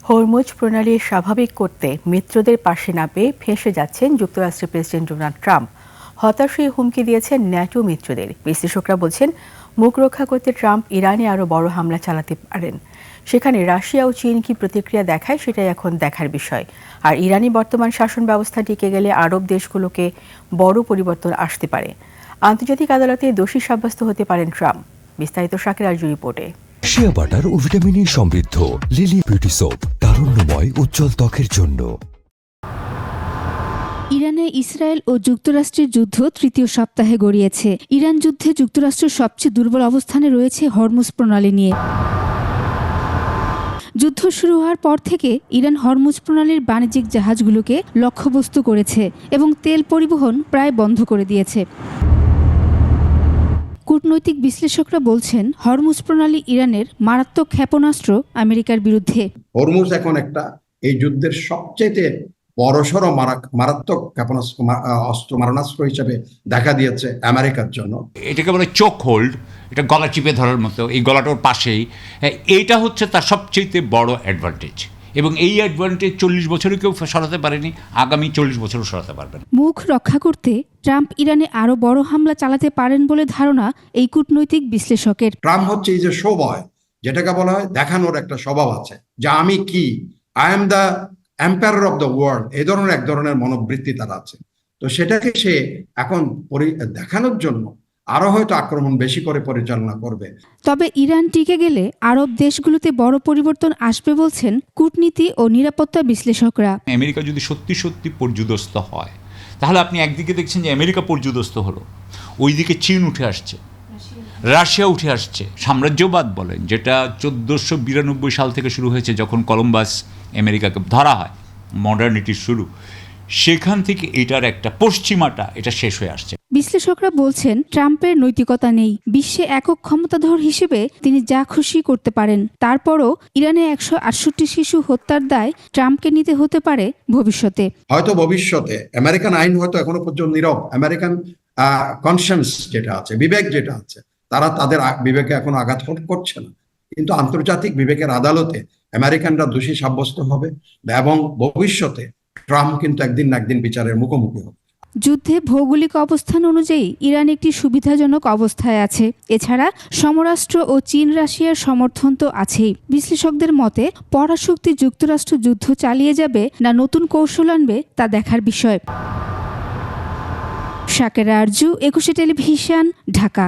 Hormuz প্রণালী স্বাভাবিক করতে মিত্রদের পাশে না পেয়ে ফেঁসে যাচ্ছেন যুক্তরাষ্ট্রের প্রেসিডেন্ট ডোনাল্ড ট্রাম্প। হতাশই হুমকি দিয়েছেন ন্যাটো মিত্রদের। বিশ্লেষকরা বলছেন, মুখ রক্ষা করতে ট্রাম্প ইরানে আরও বড় হামলা চালাতে পারেন। সেখানে রাশিয়া ও চীন কি প্রতিক্রিয়া দেখায় সেটাই এখন দেখার বিষয়। আর ইরানি বর্তমান শাসন ব্যবস্থা টিকে গেলে আরব দেশগুলোকে বড় পরিবর্তন আসতে পারে। আন্তর্জাতিক আদালতে দোষী সাব্যস্ত হতে পারেন ট্রাম্প। বিস্তারিত শাকির আরজু রিপোর্টে। শিয়া বাটার ও ভিটামিন ই সমৃদ্ধ লিলি বিউটি সোপ, তারুণ্যময় উজ্জ্বল ত্বকের জন্য। ইরানে ইসরায়েল ও যুক্তরাষ্ট্রের যুদ্ধ তৃতীয় সপ্তাহে গড়িয়েছে। ইরান যুদ্ধে যুক্তরাষ্ট্র সবচেয়ে দুর্বল অবস্থানে রয়েছে হরমুজ প্রণালী নিয়ে। যুদ্ধ শুরু হওয়ার পর থেকে ইরান হরমুজ প্রণালীর বাণিজ্যিক জাহাজগুলোকে লক্ষ্যবস্তু করেছে এবং তেল পরিবহন প্রায় বন্ধ করে দিয়েছে। কূটনৈতিক বিশ্লেষকরা বলছেন, হরমুজ প্রণালী ইরানের মারাত্মক ক্ষেপণাস্ত্র আমেরিকার বিরুদ্ধে। হরমুজ এখন একটা এই যুদ্ধের সবচেয়ে বড়সড় মারাত্মক ক্ষেপণাস্ত্র মারণাস্ত্র হিসেবে দেখা দিয়েছে আমেরিকার জন্য। এটাকে বলে চোখ হোল্ড, এটা গলা চিপে ধরার মতো, এই গলাটার পাশেই। এইটা হচ্ছে তার সবচেয়ে বড় অ্যাডভান্টেজ, এবং এই অ্যাডভান্টেজ 40 বছরও কেউ সরাতে পারেনি, আগামী 40 বছরও সরাতে পারবেন। মুখ রক্ষা করতে ট্রাম্প ইরানে আরও বড় হামলা চালাতে পারেন বলে ধারণা এই কূটনৈতিক বিশ্লেষকের। ট্রাম্প হচ্ছে এই যে শো বয়, যেটাকে বলা হয় দেখানোর একটা স্বভাব আছে, যে আমি কি, I am the empire of the world, এই ধরনের এক ধরনের মনোবৃত্তি তার আছে। তো সেটাকে সে এখন দেখানোর জন্য আরো হয়তো আক্রমণ বেশি করে পরিচালনা করবে। তবে ইরান টিকে গেলে আরব দেশগুলোতে বড় পরিবর্তন আসবে বলছেন কূটনীতি ও নিরাপত্তা বিশ্লেষকরা। আমেরিকা যদি সত্যি সত্যি পর্যুদস্ত হয়, তাহলে আপনি একদিকে দেখছেন যে আমেরিকা পর্যুদস্ত হলো, ওইদিকে চীন উঠে আসছে, রাশিয়া উঠে আসছে। সাম্রাজ্যবাদ বলেন, যেটা 1492 সাল থেকে শুরু হয়েছে, যখন কলম্বাস আমেরিকাকে ধরা হয়, মডার্নিটির শুরু, সেখান থেকে এটার একটা পশ্চিমাটা এটা শেষ হয়ে আসছে। বিশ্লেষকরা বলছেন, ট্রাম্পের নৈতিকতা নেই। বিশ্বে একক ক্ষমতাধর হিসেবে তিনি যা খুশি করতে পারেন। তারপরও ইরানে 168 শিশু হত্যার দায় ট্রাম্পকে নিতে হতে পারে ভবিষ্যতে। হয়তো ভবিষ্যতে আমেরিকান আইন হয়তো এখনো পর্যন্ত নীরব। আমেরিকান কনসিয়েন্স যেটা আছে, বিবেক যেটা আছে, তারা তাদের বিবেকে এখনো আঘাত করছে না। কিন্তু আন্তর্জাতিক বিবেকের আদালতে আমেরিকানরা দোষী সাব্যস্ত হবে, এবং ভবিষ্যতে ট্রাম্প কিন্তু একদিন না একদিন বিচারের মুখোমুখি হবে। যুদ্ধে ভৌগোলিক অবস্থান অনুযায়ী ইরান একটি সুবিধাজনক অবস্থায় আছে। এছাড়া সমরাষ্ট্র ও চীন রাশিয়ার সমর্থন তো আছেই। বিশ্লেষকদের মতে, পরাশক্তি যুক্তরাষ্ট্র যুদ্ধ চালিয়ে যাবে না নতুন কৌশল আনবে তা দেখার বিষয়। শাকিরা আরজু, 21 টেলিভিশন, ঢাকা।